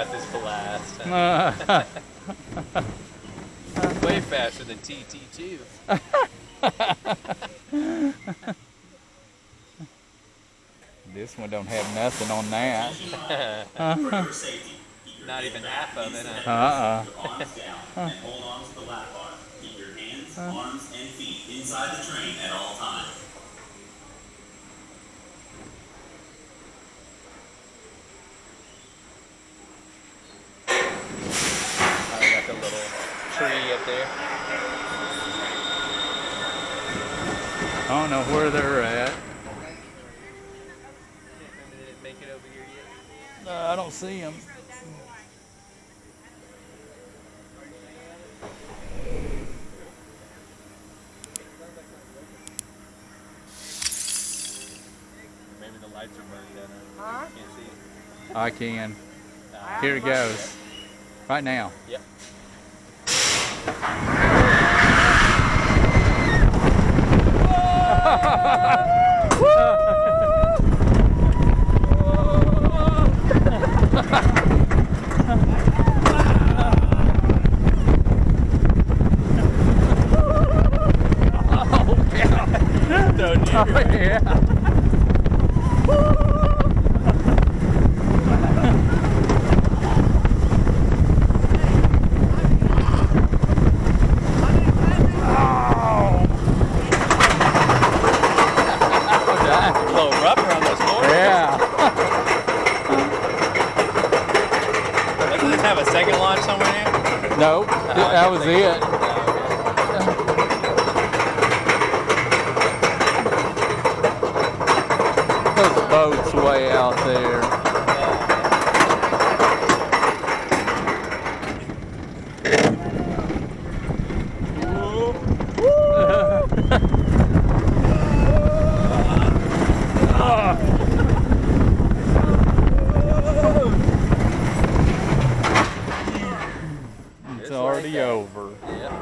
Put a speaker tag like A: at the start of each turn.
A: about this blast. Way faster than TT2.
B: This one don't have nothing on that.
A: Not even half of it.
B: Uh-uh.
C: Arms down and hold on to the lap bar. Keep your hands, arms, and feet inside the train at all times.
A: I got the little tree up there.
B: I don't know where they're at.
A: Maybe they didn't make it over here yet.
B: I don't see them.
A: Maybe the lights are burned out.
D: Huh?
A: Can't see it.
B: I can. Here it goes. Right now.
A: Yep. Don't you?
B: Yeah.
A: A little rubber on those floors.
B: Yeah.
A: Doesn't this have a second launch somewhere here?
B: Nope. That was it. Those boats way out there. It's already over.
A: Yep.